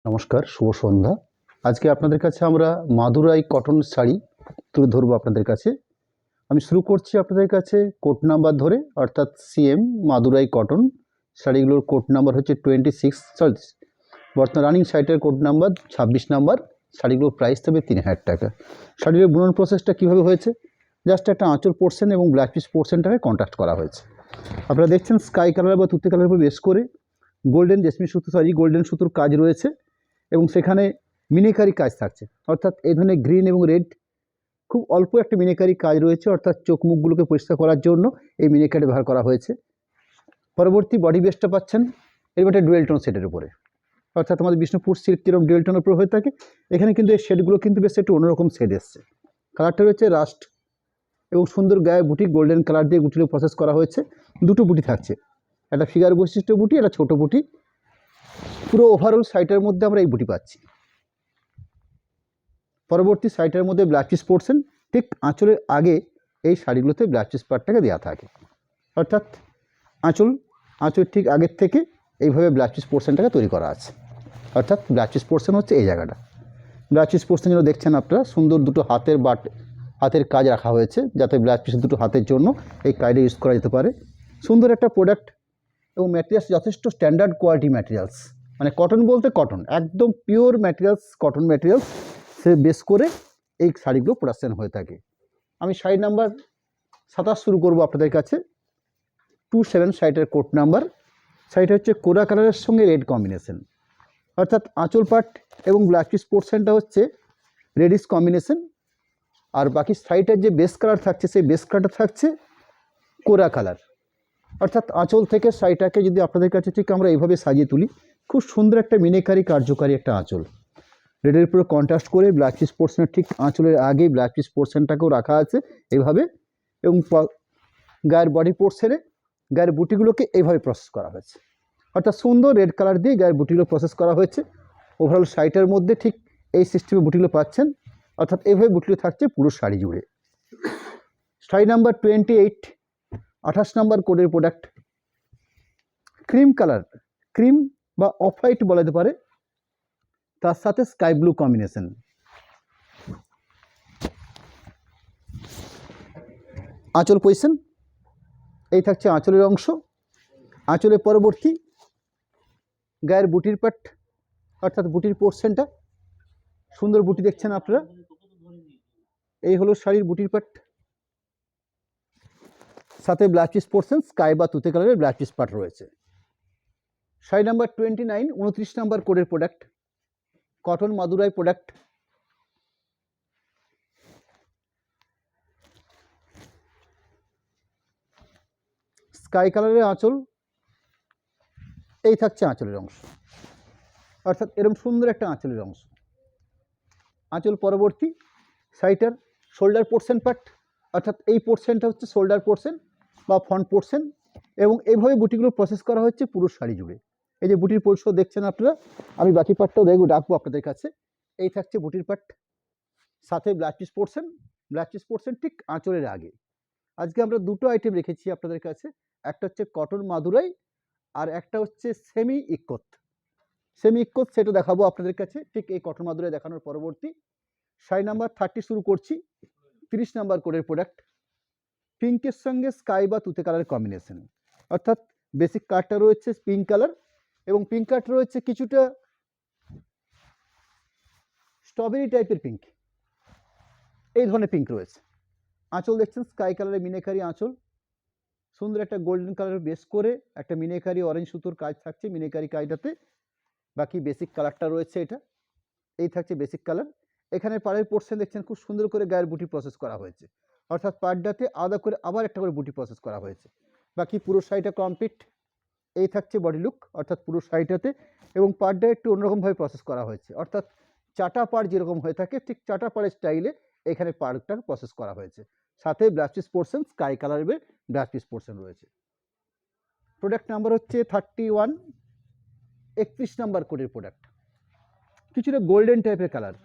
নমস্কার, শুভ সন্ধ্যা। আজকে আপনাদের কাছে আমরা মাদুরাই কটন শাড়ি তুলে ধরবো আপনাদের কাছে। আমি শুরু করছি আপনাদের কাছে কোড নাম্বার ধরে, অর্থাৎ সিএম মাদুরাই কটন শাড়িগুলোর কোড নাম্বার হচ্ছে 26, বর্তমান রানিং সাইটের কোড নাম্বার 26 নাম্বার। শাড়িগুলোর প্রাইস তবে 3000 টাকা। শাড়ির বুনন প্রসেসটা কীভাবে হয়েছে, জাস্ট একটা আঁচল পোর্শন এবং ব্ল্যাক পিস পোর্শনটাকে কন্ট্রাস্ট করা হয়েছে। আপনারা দেখছেন স্কাই কালার বা তুতে কালারের উপর বেস করে গোল্ডেন সুতোর কাজ রয়েছে এবং সেখানে মিনিকারি কাজ থাকছে, অর্থাৎ এই ধরনের গ্রিন এবং রেড খুব অল্প একটা মিনিকারি কাজ রয়েছে, অর্থাৎ চোখ মুখগুলোকে পরিষ্কার করার জন্য এই মিনিকারি ব্যবহার করা হয়েছে। পরবর্তী বডি বেসটা পাচ্ছেন এরকম একটা ডুয়েল টোন সেটের উপরে, অর্থাৎ আমাদের বিষ্ণুপুর সিল্ক যেরকম ডুয়েল টোনের উপর হয়ে থাকে, এখানে কিন্তু এই শেডগুলো কিন্তু বেশ একটু অন্যরকম শেড এসছে। কালারটা রয়েছে রাস্ট এবং সুন্দর গায়ে বুটি গোল্ডেন কালার দিয়ে বুটির প্রসেস করা হয়েছে। দুটো বুটি থাকছে, একটা ফিগার বৈশিষ্ট্য বুটি, একটা ছোটো বুটি। পুরো ওভারঅল সাইটের মধ্যে আমরা এই বুটি পাচ্ছি। পরবর্তী সাইটের মধ্যে ব্ল্যাক পিস পোর্শন, ঠিক আঁচলের আগে এই শাড়িগুলোতে ব্ল্যাক পিস পার্টটাকে দেওয়া থাকে, অর্থাৎ আঁচলের ঠিক আগের থেকে এইভাবে ব্ল্যাক পিস পোর্শনটাকে তৈরি করা আছে। অর্থাৎ ব্ল্যাক পিস পোর্শন হচ্ছে এই জায়গাটা। ব্ল্যাক পিস পোর্শন যেন দেখছেন আপনারা, সুন্দর দুটো হাতের কাজ রাখা হয়েছে, যাতে ব্ল্যাক পিসের দুটো হাতের জন্য এই কাজটা ইউজ করা যেতে পারে। সুন্দর একটা প্রোডাক্ট এবং ম্যাটেরিয়ালস যথেষ্ট স্ট্যান্ডার্ড কোয়ালিটি ম্যাটেরিয়ালস, মানে কটন বলতে কটন, একদম পিওর ম্যাটেরিয়ালস, কটন ম্যাটেরিয়ালস সে বেস করে এই শাড়িগুলো প্রোডাকশান হয়ে থাকে। আমি শাড়ি নাম্বার 27 শুরু করবো আপনাদের কাছে। 27 শাড়িটার কোড নাম্বার। শাড়িটা হচ্ছে কোরা কালারের সঙ্গে রেড কম্বিনেশন, অর্থাৎ আঁচল পাট এবং ব্ল্যাক পিস পোর্শনটা হচ্ছে রেডিশ কম্বিনেশন, আর বাকি শাড়িটার যে বেস কালার থাকছে সেই বেস কালারটা থাকছে কোরা কালার। অর্থাৎ আঁচল থেকে শাড়িটাকে যদি আপনাদের কাছে ঠিক আমরা এইভাবে সাজিয়ে তুলি, খুব সুন্দর একটা মিনিকারি কার্যকারী একটা আঁচল, রেডের উপরে কন্ট্রাস্ট করে ব্ল্যাক পিস পোর্শনের ঠিক আঁচলের আগে ব্ল্যাক পিস পোর্শনটাকেও রাখা আছে এইভাবে, এবং গায়ের বডি পোর্শনে গায়ের বুটিগুলোকে এইভাবে প্রসেস করা হয়েছে, অর্থাৎ সুন্দর রেড কালার দিয়ে গায়ের বুটিগুলো প্রসেস করা হয়েছে। ওভারঅল শাড়িটার মধ্যে ঠিক এই সিস্টেমে বুটিগুলো পাচ্ছেন, অর্থাৎ এইভাবে বুটিগুলো থাকছে পুরো শাড়ি জুড়ে। শাড়ি নাম্বার 28, 28 নাম্বার কোডের প্রোডাক্ট। ক্রিম কালার, ক্রিম বা অফ হোয়াইট বলা যেতে পারে, তার সাথে স্কাই ব্লু কম্বিনেশন। আঁচল পজিশন এই থাকছে আঁচলের অংশ। আঁচলের পরবর্তী গায়ের বুটির পাট, অর্থাৎ বুটির পোর্শনটা, সুন্দর বুটি দেখছেন আপনারা, এই হলো শাড়ির বুটির পাট, সাথে ব্ল্যাক পিস পোর্শন স্কাই বা তুতে কালারের ব্ল্যাক পিস পাট রয়েছে। শাড়ি নাম্বার 29, 29 নাম্বার কোডের product, cotton Madurai product. Sky কালারের আঁচল, এই থাকছে আঁচলের অংশ, অর্থাৎ এরকম সুন্দর একটা আঁচলের অংশ। আঁচল পরবর্তী শাড়িটার শোল্ডার পোর্শন পার্ট, অর্থাৎ এই পোর্শনটা হচ্ছে শোল্ডার পোর্শন বা ফ্রন্ট পোর্শন, এবং এইভাবে বুটিগুলো প্রসেস করা হচ্ছে পুরো শাড়ি জুড়ে। এই যে বুটির পরিষদ দেখছেন আপনারা, আমি বাকি পার্টটাও ডাকবো আপনাদের কাছে। এই থাকছে বুটির পার্ট, সাথে ব্ল্যাক পিস পোর্শন ঠিক আঁচলের আগে। আজকে আমরা দুটো আইটেম রেখেছি আপনাদের কাছে, একটা হচ্ছে কটন মাদুরাই আর একটা হচ্ছে সেমি ইক্কত। সেটা দেখাবো আপনাদের কাছে ঠিক এই কটন মাদুরাই দেখানোর পরবর্তী। শাড়ি নাম্বার 30 শুরু করছি। 30 নাম্বার কোডের প্রোডাক্ট, পিঙ্কের সঙ্গে স্কাই বা তুতে কালারের কম্বিনেশন, অর্থাৎ বেসিক কালারটা রয়েছে পিঙ্ক কালার এবং পিঙ্ক কালারটা রয়েছে কিছুটা স্ট্রবেরি টাইপের পিঙ্ক, এই ধরনের পিঙ্ক রয়েছে। আঁচল দেখছেন স্কাই কালারের মিনেকারি আঁচল, সুন্দর একটা গোল্ডেন কালারের বেস করে একটা মিনেকারি অরেঞ্জ সুতোর কাজ থাকছে মিনেকারি কাজটাতে। বাকি বেসিক কালারটা রয়েছে এটা, এই থাকছে বেসিক কালার। এখানে পাড়ের পোর্শন দেখছেন খুব সুন্দর করে গায়ের বুটি প্রসেস করা হয়েছে, অর্থাৎ পাড়টাতে আলাদা করে আবার একটা করে বুটি প্রসেস করা হয়েছে। বাকি পুরো শাড়িটা কমপ্লিট, এই থাকছে বডি লুক, অর্থাৎ পুরো শাড়িটাতে, এবং পাড়টা একটু অন্যরকমভাবে প্রসেস করা হয়েছে, অর্থাৎ চাটা পাড় যেরকম হয়ে থাকে ঠিক চাটা পাড়ের স্টাইলে এখানে পাড়টা প্রসেস করা হয়েছে, সাথে ব্ল্যাক পিস পোর্শন স্কাই কালারের ব্ল্যাক পিস পোর্শন রয়েছে। প্রোডাক্ট নাম্বার হচ্ছে 31, 31 নাম্বার কোডের প্রোডাক্ট, কিছুটা গোল্ডেন টাইপের কালার।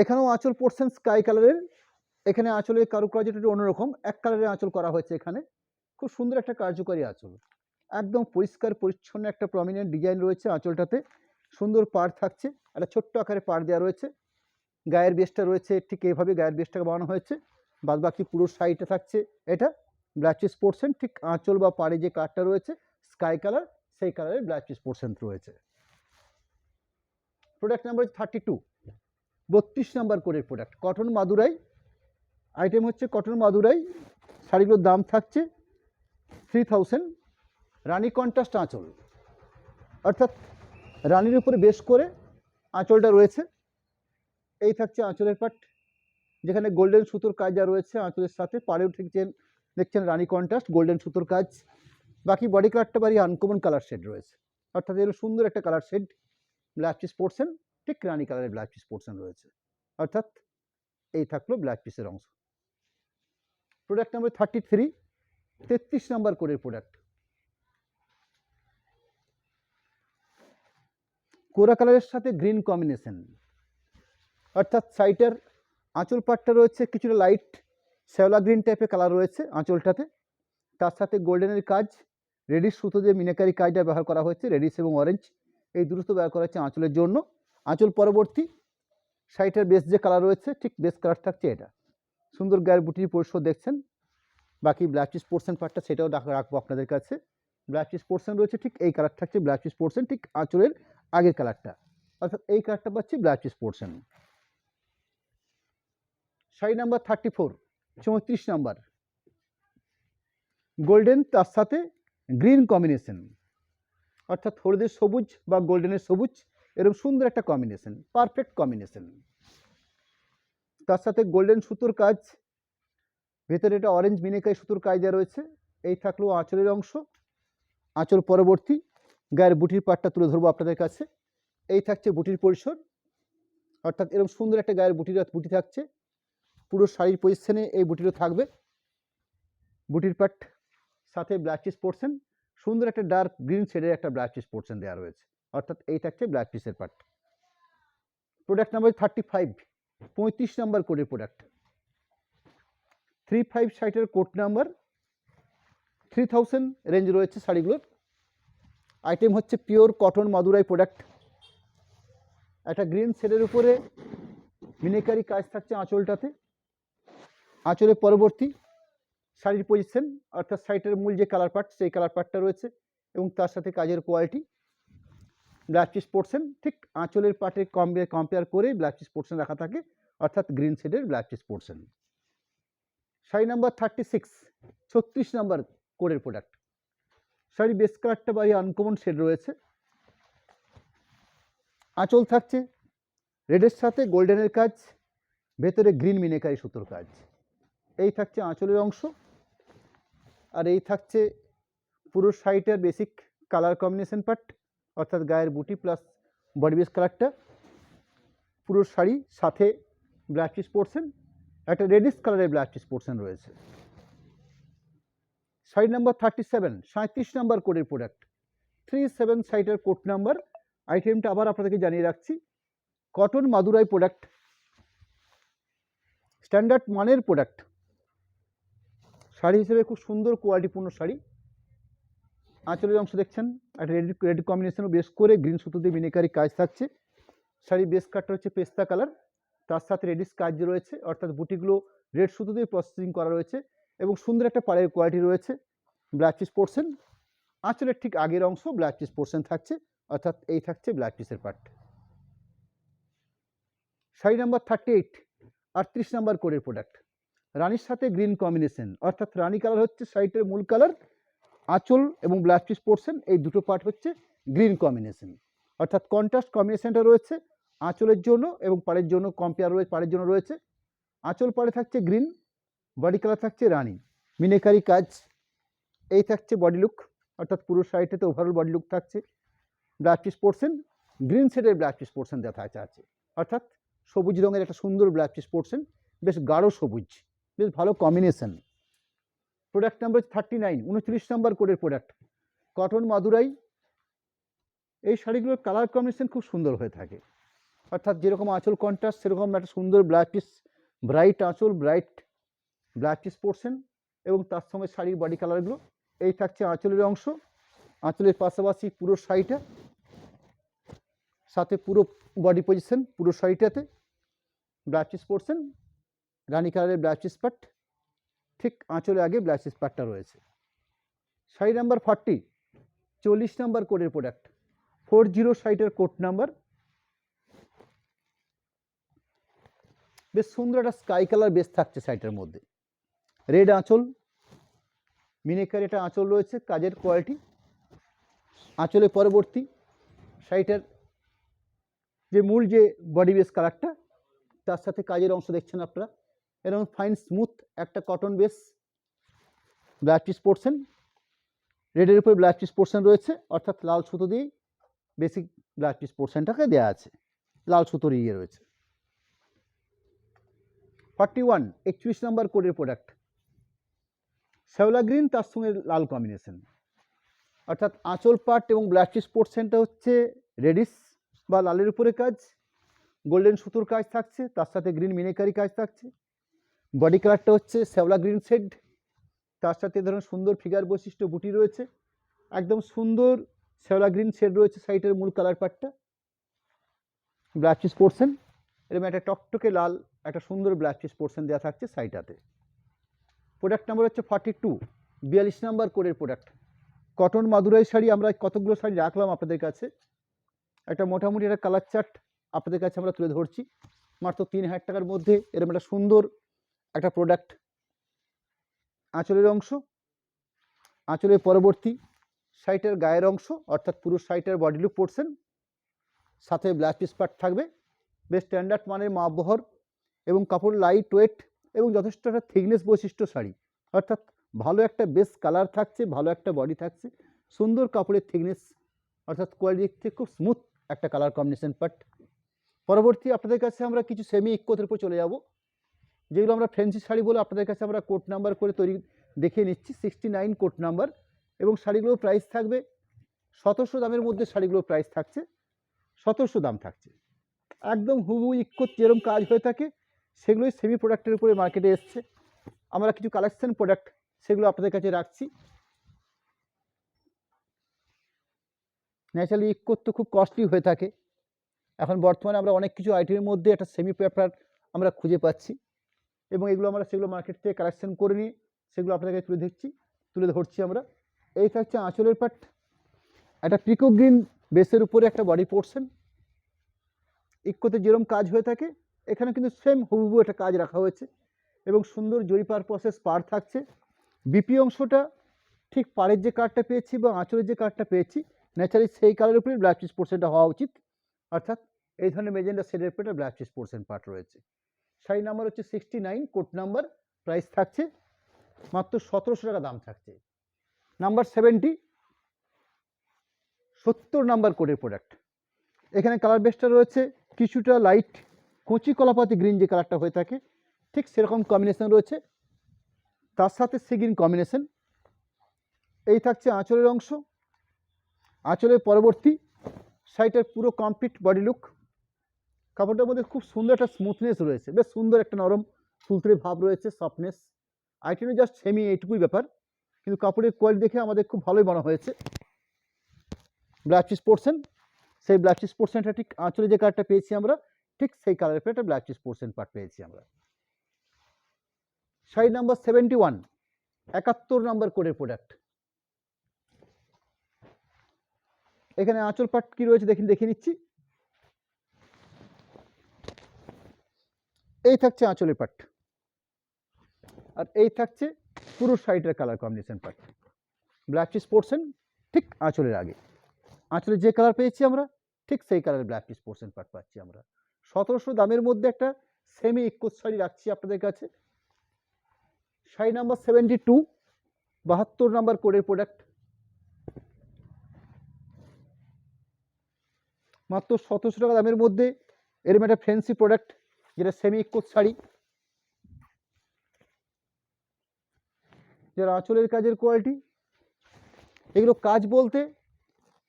এখানেও আঁচল পোর্শন স্কাই কালারের, এখানে আঁচলের কারুকার্যটা একটু অন্যরকম, এক কালারের আঁচল করা হয়েছে এখানে, খুব সুন্দর একটা কার্যকারী আঁচল, একদম পরিষ্কার পরিচ্ছন্ন একটা প্রমিনেন্ট ডিজাইন রয়েছে আঁচলটাতে, সুন্দর পাড় থাকছে, একটা ছোট্ট আকারে পাড় দেওয়া রয়েছে, গায়ের বেসটা রয়েছে ঠিক এইভাবে গায়ের বেসটাকে বানানো হয়েছে, বাদ বাকি পুরো সাইডটা থাকছে এটা ব্ল্যাক চিজ পোর্শন, ঠিক আঁচল বা পাড়ে যে কালারটা রয়েছে স্কাই কালার, সেই কালারের ব্ল্যাক চিজ পোর্শন রয়েছে। প্রোডাক্ট নাম্বার 32, 32 নাম্বার কোডের প্রোডাক্ট, কটন মাদুরাই আইটেম হচ্ছে কটন মাদুরাই, শাড়িগুলোর দাম থাকছে 3000, রানী কন্ট্রাস্ট আঁচল, অর্থাৎ রানীর উপরে বেশ করে আঁচলটা রয়েছে, এই থাকছে আঁচলের পাট, যেখানে গোল্ডেন সুতোর কাজ যা রয়েছে আঁচলের সাথে, পাড়েও দেখছেন রানী কন্ট্রাস্ট গোল্ডেন সুতোর কাজ, বাকি বডি কালারটা বাড়ি আনকমন কালার শেড রয়েছে, অর্থাৎ এর সুন্দর একটা colour shade black cheese portion, ঠিক রানী কালারের ব্ল্যাক চিজ পোর্শন রয়েছে, অর্থাৎ এই থাকলো ব্ল্যাক পিসের অংশ। প্রোডাক্ট নাম্বার 33, 33 নাম্বার কোডের প্রোডাক্ট, কোরা কালারের সাথে গ্রিন কম্বিনেশন, অর্থাৎ সাইটের আঁচল পাটটা রয়েছে কিছুটা লাইট শ্যাওলা গ্রিন টাইপের কালার রয়েছে আঁচলটাতে, তার সাথে গোল্ডেনের কাজ, রেডিশ সুতো দিয়ে মিনাকারি কাজটা ব্যবহার করা হয়েছে, রেডিশ এবং অরেঞ্জ এই দুটো তো ব্যবহার করা হচ্ছে আঁচলের জন্য। আঁচল পরবর্তী সাইটের বেস যে কালার রয়েছে ঠিক বেস কালার থাকছে এটা, সুন্দর গায়ের বুটির পরিসর দেখছেন, বাকি ব্ল্যাক চিজ পোর্শন পার্টটা সেটাও রাখবো আপনাদের কাছে, ব্ল্যাক চিজ পোর্শন রয়েছে ঠিক এই কালার থাকছে ব্ল্যাক চিজ পোর্শন, ঠিক আঁচলের আগের কালারটা, অর্থাৎ এই কালারটা পাচ্ছি black cheese portion. Sari number 34, 34 number, golden তার সাথে গ্রিন কম্বিনেশন, অর্থাৎ হলুদের সবুজ বা গোল্ডেনের সবুজ, এরকম সুন্দর একটা কম্বিনেশন, পারফেক্ট কম্বিনেশন, তার সাথে গোল্ডেন সুতোর কাজ, ভেতরে এটা অরেঞ্জ মিনাকারি সুতোর কাজ দেওয়া রয়েছে, এই থাকলো আঁচলের অংশ, আঁচল পরবর্তী গায়ের বুটির পাটটা তুলে ধরবো আপনাদের কাছে, এই থাকছে বুটির পরিসর, অর্থাৎ এরকম সুন্দর একটা গায়ের বুটি থাকছে, পুরো শাড়ির পজিশনে এই বুটিরও থাকবে, বুটির পাট সাথে ব্ল্যাক চিজ পোর্শন, সুন্দর একটা ডার্ক গ্রিন শেডের একটা ব্ল্যাক চিজ পোর্শন দেওয়া রয়েছে, অর্থাৎ এই থাকছে ব্ল্যাক চিজের পাট। প্রোডাক্ট নাম্বার 35, 35 নাম্বার কোডের প্রোডাক্ট, 35 সাইটের কোড নাম্বার, 3000 রেঞ্জ রয়েছে শাড়িগুলোর, আইটেম হচ্ছে পিওর কটন মাদুরাই প্রোডাক্ট, একটা গ্রিন শেডের উপরে মিনাকারি কাজ থাকছে আঁচলটাতে, আঁচলের পরবর্তী শাড়ির পজিশন, অর্থাৎ সাইটের মূল যে কালার পার্ট সেই কালার পার্টটা রয়েছে, এবং তার সাথে কাজের কোয়ালিটি ব্ল্যাক চিজ পোর্শন, ঠিক আঁচলের পার্টে কম্পেয়ার করে ব্ল্যাক চিজ পোর্শন রাখা থাকে, অর্থাৎ গ্রিন শেডের black cheese portion. Sari number 36, 36 number কোডের প্রোডাক্ট, শাড়ি বেস কালারটা বাড়ি আনকমন শেড রয়েছে, আঁচল থাকছে রেডের সাথে গোল্ডেনের কাজ, ভেতরে গ্রিন মিনাকারি সুতোর কাজ, এই থাকছে আঁচলের অংশ, আর এই থাকছে পুরো শাড়িটার বেসিক কালার কম্বিনেশন পার্ট, অর্থাৎ গায়ের বুটি প্লাস বডি বেস কালারটা, পুরো শাড়ি সাথে ব্ল্যাক চিজ পোর্শন, একটা রেডিশ কালারের ব্ল্যাক চিজ পোর্শন রয়েছে। শাড়ি নাম্বার 37, 37 নাম্বার কোডের প্রোডাক্ট, 37 সাইটের কোড নাম্বার, আইটেমটা আবার আপনাদেরকে জানিয়ে রাখছি, কটন মাদুরাই প্রোডাক্ট, স্ট্যান্ডার্ড মানের প্রোডাক্ট, শাড়ি হিসেবে খুব সুন্দর কোয়ালিটিপূর্ণ শাড়ি, আঁচলের অংশ দেখছেন একটা রেড কম্বিনেশনও বেশ করে গ্রিন সুতো দিয়ে মিনাকারি কাজ থাকছে, শাড়ি বেস কাটটা হচ্ছে পেস্তা কালার, তার সাথে রেডিশ কাজ রয়েছে, অর্থাৎ বুটিগুলো রেড সুতো দিয়ে প্রসেসিং করা রয়েছে, এবং সুন্দর একটা পাড়ের কোয়ালিটি রয়েছে, ব্ল্যাক চিজ পোর্শন, আঁচলের ঠিক আগের অংশ ব্ল্যাক চিজ পোর্শন থাকছে, অর্থাৎ এই থাকছে ব্ল্যাক চিজের পার্ট। শাড়ি নাম্বার 38, 38 নাম্বার কোডের প্রোডাক্ট, রানীর সাথে গ্রিন কম্বিনেশন, অর্থাৎ রানী কালার হচ্ছে শাড়িটার মূল কালার, আঁচল এবং ব্ল্যাক চিজ পোর্শন এই দুটো পার্ট হচ্ছে গ্রিন কম্বিনেশন, অর্থাৎ কন্ট্রাস্ট কম্বিনেশনটা রয়েছে আঁচলের জন্য এবং পাড়ের জন্য পাড়ের জন্য রয়েছে, আঁচল পাড়ে থাকছে গ্রিন, বডি কালার থাকছে রানী, মিনাকারি কাজ, এই থাকছে বডি লুক, অর্থাৎ পুরো শাড়িটাতে ওভারঅল বডি লুক থাকছে, ব্ল্যাক চিজ পোর্শন, গ্রিন শেডের ব্ল্যাক চিজ পোর্শন দেখা আছে, অর্থাৎ সবুজ রঙের একটা সুন্দর ব্ল্যাক চিজ পোর্শন, বেশ গাঢ় সবুজ, বেশ ভালো কম্বিনেশন। প্রোডাক্ট নাম্বার 39, 29 নাম্বার কোডের প্রোডাক্ট, কটন মাদুরাই, এই শাড়িগুলোর কালার কম্বিনেশন খুব সুন্দর হয়ে থাকে, অর্থাৎ যেরকম আঁচল কন্ট্রাস্ট সেরকম একটা সুন্দর ব্ল্যাক চিজ, ব্রাইট আঁচল, ব্রাইট ব্ল্যাক চিজ পোর্শন, এবং তার সঙ্গে শাড়ির বডি কালারগুলো। এই থাকছে আঁচলের অংশ, আঁচলের পাশাপাশি পুরো শাড়িটা, সাথে পুরো বডি পজিশন পুরো শাড়িটাতে ব্লাউজ পিস পোর্শন, রানী কালারের ব্লাউজ পিস পার্ট, ঠিক আঁচলের আগে ব্লাউজ পিস পার্টটা রয়েছে। শাড়ি নাম্বার 40, 40 নাম্বার কোডের প্রোডাক্ট, 40 শাড়িটার কোড নাম্বার। বেশ সুন্দর একটা স্কাই কালার বেস থাকছে শাড়িটার মধ্যে, রেড আঁচল, মিনেকার এটা আঁচল রয়েছে, কাজের কোয়ালিটি। আঁচলের পরবর্তী শাড়িটার যে মূল যে বডি বেস কালারটা, তার সাথে কাজের অংশ দেখছেন আপনারা, এরকম ফাইন স্মুথ একটা cotton base blouse piece portion, রেডের উপরে ব্লাউজ পিস পোর্শন রয়েছে, অর্থাৎ লাল সুতো দিয়েই বেসিক ব্লাউজ পিস পোর্শনটাকে দেওয়া আছে, লাল সুতোর ইয়ে রয়েছে। 41, 41 নাম্বার কোডের প্রোডাক্ট, শ্যাওলা গ্রিন তার সঙ্গে লাল কম্বিনেশন, অর্থাৎ আঁচল পাট এবং ব্লাউজ পিস পোর্শনটা হচ্ছে রেডিশ বা লালের উপরে কাজ, গোল্ডেন সুতোর কাজ থাকছে, তার সাথে গ্রিন মিনেকারি কাজ থাকছে। বডি কালারটা হচ্ছে শ্যাওলা গ্রিন শেড, তার সাথে ধরুন সুন্দর ফিগার বৈশিষ্ট্য বুটি রয়েছে, একদম সুন্দর শ্যাওলা গ্রিন শেড রয়েছে সাইটের মূল কালার পার্টটা। ব্লাউজ পিস পোর্শন এরকম একটা টকটকে লাল একটা সুন্দর ব্লাউজ পিস পোর্শন দেওয়া থাকছে সাইডটাতে। প্রোডাক্ট নাম্বার হচ্ছে 42, 42 নাম্বার কোডের প্রোডাক্ট, কটন মাদুরাই শাড়ি। আমরা কতগুলো শাড়ি রাখলাম আপনাদের কাছে, একটা মোটামুটি একটা কালার চার্ট আপনাদের কাছে আমরা তুলে ধরছি। মাত্র 3000 টাকার মধ্যে এরকম একটা সুন্দর একটা প্রোডাক্ট। আঁচলের অংশ, আঁচলের পরবর্তী শাড়িটার গায়ের অংশ, অর্থাৎ পুরো শাড়িটার বডি লুক পোর্শন, সাথে ব্লাউজ পিস পার্ট থাকবে। বেশ স্ট্যান্ডার্ড মানের মাপবহর এবং কাপড় লাইট ওয়েট এবং যথেষ্ট একটা থিকনেস বৈশিষ্ট্য শাড়ি, অর্থাৎ ভালো একটা বেস কালার থাকছে, ভালো একটা বডি থাকছে, সুন্দর কাপড়ের থিকনেস, অর্থাৎ কোয়ালিটি থেকে খুব স্মুথ একটা কালার কম্বিনেশন পার্ট। পরবর্তী আপনাদের কাছে আমরা কিছু সেমি ইক্কোতের উপর চলে যাব, যেগুলো আমরা ফ্যান্সি শাড়ি বলে আপনাদের কাছে আমরা কোট নাম্বার করে তৈরি দেখিয়ে নিচ্ছি, 69 কোট নাম্বার। এবং শাড়িগুলোর প্রাইস থাকবে 1700 দামের মধ্যে, শাড়িগুলোর প্রাইস থাকছে 1700 দাম থাকছে। একদম হুবহু ইক্কোত যেরকম কাজ হয়ে থাকে সেগুলোই সেমি প্রোডাক্টের উপরে মার্কেটে এসছে। আমরা কিছু কালেকশন প্রোডাক্ট সেগুলো আপনাদের কাছে রাখছি। ন্যাচারালি ইক্কোত তো খুব কস্টলি হয়ে থাকে, এখন বর্তমানে আমরা অনেক কিছু আইটেমের মধ্যে একটা সেমি পেপার আমরা খুঁজে পাচ্ছি, এবং এগুলো আমরা সেগুলো মার্কেট থেকে কালেকশন করে নিয়ে সেগুলো আপনাদেরকে তুলে ধরছি আমরা। এই থাকছে আঁচলের পাট, একটা পিকো গ্রিন বেসের উপরে একটা বডি পোর্শন। ইক্কোতে যেরকম কাজ হয়ে থাকে এখানে কিন্তু সেম হুবহু একটা কাজ রাখা হয়েছে, এবং সুন্দর জরি পারপসেস পাড় থাকছে। বিপি অংশটা ঠিক পাড়ের যে কার্ডটা পেয়েছি বা আঁচলের যে কার্ডটা পেয়েছি, ন্যাচারালি সেই কালারের উপরে ব্লাউজ পিস পোর্শনটা হওয়া উচিত, অর্থাৎ এই ধরনের মেজেন্ডা শেডের উপরে ব্লাউজ পিস পোর্শন পার্ট রয়েছে। শাড়ি নাম্বার হচ্ছে 69 কোট নাম্বার, প্রাইস থাকছে মাত্র 1700 টাকা দাম থাকছে। নাম্বার 70, 70 নাম্বার কোডের প্রোডাক্ট। এখানে কালার বেসটা রয়েছে কিছুটা লাইট কচি কলাপাতি গ্রিন যে কালারটা হয়ে থাকে ঠিক সেরকম কম্বিনেশন রয়েছে, তার সাথে সি গ্রিন কম্বিনেশন। এই থাকছে আঁচলের অংশ, আঁচলের পরবর্তী শাড়িটার পুরো কমপ্লিট বডি লুক। কাপড়টার মধ্যে খুব সুন্দর একটা স্মুথনেস রয়েছে, বেশ সুন্দর একটা নরম তুলতুলে ভাব রয়েছে, সফটনেস। আইটেমে জাস্ট সেমি এইটুকুই ব্যাপার, কিন্তু কাপড়ের কোয়ালিটি দেখে আমাদের খুব ভালোই মনে হয়েছে। ব্লাউজ পিস পোর্শন, সেই ব্লাউজ পিস পোর্শনটা ঠিক আঁচলে যে কালারটা পেয়েছি আমরা ঠিক সেই কালারের একটা ব্লাউজ পিস পোর্শন পার্ট পেয়েছি আমরা। শাড়ি নাম্বার 71, 71 নাম্বার কোডের প্রোডাক্ট। এখানে আঁচল পাট কি রয়েছে দেখে নিচ্ছি। এই থাকছে আঁচলের পাট, আর এই থাকছে পুরো শাড়িটার colour combination part. Blouse piece portion ঠিক আঁচলের আগে, আঁচলে যে কালার পেয়েছি আমরা ঠিক সেই কালারের ব্লাউজ পিস পোর্শন পার্ট পাচ্ছি আমরা। 1700 দামের মধ্যে একটা সেমি ইক্কোস শাড়ি রাখছি আপনাদের কাছে। শাড়ি নাম্বার 72, 72 নাম্বার কোডের প্রোডাক্ট, মাত্র 1700 টাকা দামের মধ্যে এরকম একটা ফ্যান্সি প্রোডাক্ট, যেটা সেমি ইক্কোস শাড়ি, যারা আঁচলের কাজের কোয়ালিটি। এগুলো কাজ বলতে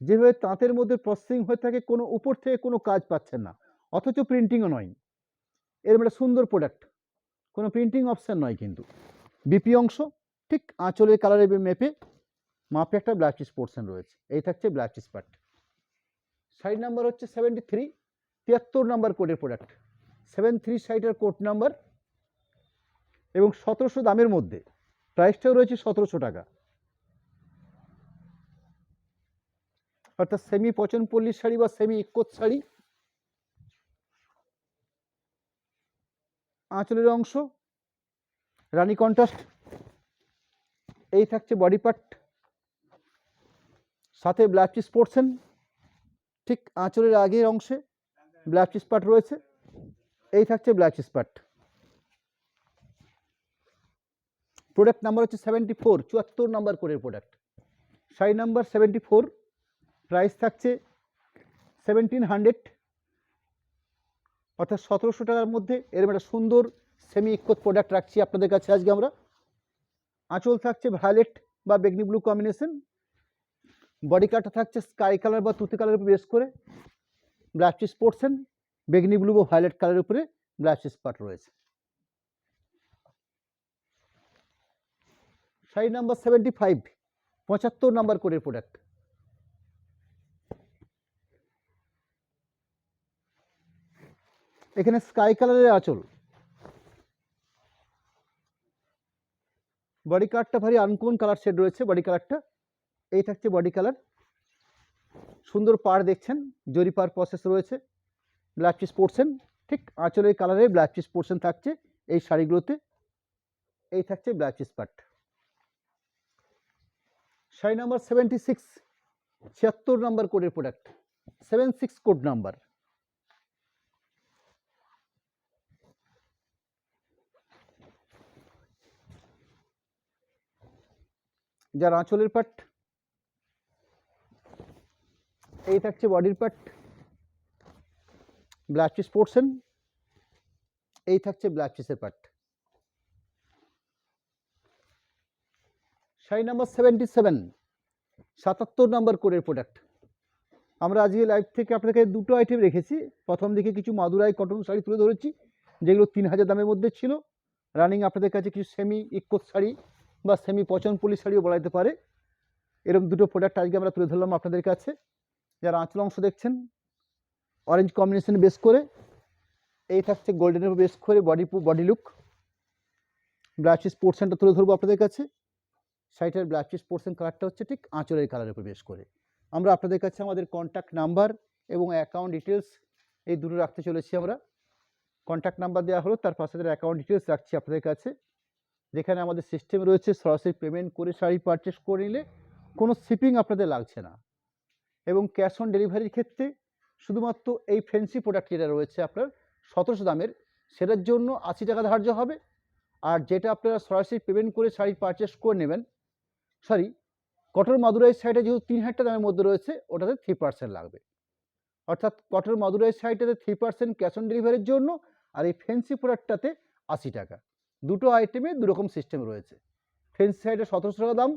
যেভাবে তাঁতের মধ্যে প্রসেসিং হয়ে থাকে, কোনো উপর থেকে কোনো কাজ পাচ্ছেন না, অথচ প্রিন্টিংও নয়, এরকম একটা সুন্দর প্রোডাক্ট, কোনো প্রিন্টিং অপশান নয়। কিন্তু বিপি অংশ ঠিক আঁচলের কালারের মেপে মাপে একটা ব্লাউজ পিস পোর্শন রয়েছে। এই থাকছে blouse piece part. Side number হচ্ছে 73, 73 নাম্বার কোডের প্রোডাক্ট, 73 সাইডের কোড নাম্বার এবং 1700 দামের মধ্যে। প্রাইসটাও রয়েছে 1700 টাকা। অর্থাৎ সেমি পচনপল্লী শাড়ি বা সেমি ইক্কোত শাড়ি, আঁচলের অংশ রানী কন্ট্রাস্ট। এই থাকছে বডি পার্ট, সাথে ব্লাউজ পিস পোর্শন। ঠিক আঁচলের আগের অংশে ব্লাউজ পিস পার্ট রয়েছে। এই থাকছে blouse piece part. Product number হচ্ছে 74, 74 নাম্বার কোডের প্রোডাক্ট। শাড়ি নাম্বার 74, প্রাইস থাকছে 1700, অর্থাৎ 1700 টাকার মধ্যে এরকম একটা সুন্দর সেমি ইক্কোত প্রোডাক্ট রাখছি আপনাদের কাছে আজকে আমরা। আঁচল থাকছে ভায়োলেট বা বেগনি ব্লু কম্বিনেশন। বডি কাটটা থাকছে স্কাই কালার বা তুতে কালারের উপর বেস করে। ব্লাউজ পিস পোর্শন বেগনি ব্লু বা ভায়োলেট কালারের উপরে ব্লাউজ পিস পার্ট রয়েছে। শাড়ি নাম্বার 75, 75 নাম্বার কোডের প্রোডাক্ট। এখানে স্কাই কালারের আঁচল, বডি কালারটা ভারী আনকমন কালার শেড রয়েছে বডি কালারটা। এই থাকছে বডি কালার, সুন্দর পাড় দেখছেন, জরি পাড় প্রসেস রয়েছে। ব্লাউজ পিস পোর্শন ঠিক আঁচলের কালারে ব্লাউজ পিস পোর্শন থাকছে এই শাড়িগুলোতে। এই থাকছে ব্লাউজ পিস পার্ট। শাড়ি নাম্বার 76, 76 নাম্বার কোডের প্রোডাক্ট, 76 কোড নাম্বার। যার আঁচলের পার্ট, এই থাকছে বডির পার্ট, ব্লাউজ পিস পোর্শন। এই থাকছে ব্লাউজ পিসের পার্ট। শাড়ি নাম্বার 77, 77 নাম্বার কোডের প্রোডাক্ট। আমরা আজকে লাইভ থেকে আপনাদেরকে দুটো আইটেম রেখেছি। প্রথম দিকে কিছু মাদুরাই কটন শাড়ি তুলে ধরেছি যেগুলো 3000 দামের মধ্যে ছিল। রানিং আপনাদের কাছে কিছু সেমি ইক্কোত শাড়ি বা সেমি পচনপল্লী শাড়িও বলা যেতে পারে। এরকম দুটো প্রোডাক্ট আজকে আমরা তুলে ধরলাম আপনাদের কাছে। যারা আঁচল অংশ দেখছেন অরেঞ্জ কম্বিনেশন বেস করে, এই থাকছে গোল্ডেনের বেস করে বডি লুক। ব্লাউজ পিস পোর্শনটা তুলে ধরবো আপনাদের কাছে। শাড়িটার ব্লাউজ পিস পোর্শন কালারটা হচ্ছে ঠিক আঁচলের কালারের উপর বেস করে। আমরা আপনাদের কাছে আমাদের কন্ট্যাক্ট নাম্বার এবং অ্যাকাউন্ট ডিটেলস এই দুটো রাখতে চলেছি আমরা। কন্ট্যাক্ট নাম্বার দেওয়া হলো, তার পাশে অ্যাকাউন্ট ডিটেলস রাখছি আপনাদের কাছে, যেখানে আমাদের সিস্টেম রয়েছে সরাসরি পেমেন্ট করে শাড়ি পারচেস করে নিলে কোনো শিপিং আপনাদের লাগছে না। এবং ক্যাশ অন ডেলিভারির ক্ষেত্রে শুধুমাত্র এই ফ্যান্সি প্রোডাক্ট যেটা রয়েছে আপনার 1700 দামের, সেটার জন্য 80 টাকা ধার্য হবে। আর যেটা আপনারা সরাসরি পেমেন্ট করে শাড়ি পারচেস করে নেবেন, সরি কটন মাদুরাই শাড়িটা যেহেতু 3000 টাকা দামের মধ্যে রয়েছে, ওটাতে 3% লাগবে। অর্থাৎ কটন মাদুরাই শাড়িটাতে 3% ক্যাশ অন ডেলিভারির জন্য, আর এই ফ্যান্সি প্রোডাক্টটাতে 80 টাকা। দুটো আইটেমে দুরকম সিস্টেম রয়েছে। ফ্যান্সি শাড়িটা 1700 টাকা দাম,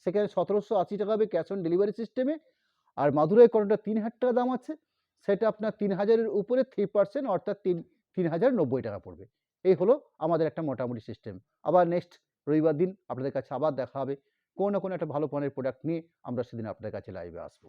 সেখানে 1780 টাকা হবে ক্যাশ অন ডেলিভারি সিস্টেমে। আর মাদুরাই কটনটা 3000 টাকা দাম আছে, সেটা আপনার 3000-এর উপরে 3% অর্থাৎ 3090 টাকা পড়বে। এই হলো আমাদের একটা মোটামুটি সিস্টেম। আবার নেক্সট রবিবার দিন আপনাদের কাছে আবার দেখা হবে কোনো না কোনো একটা ভালো মানের প্রোডাক্ট নিয়ে। আমরা সেদিন আপনাদের কাছে লাইভে আসবো।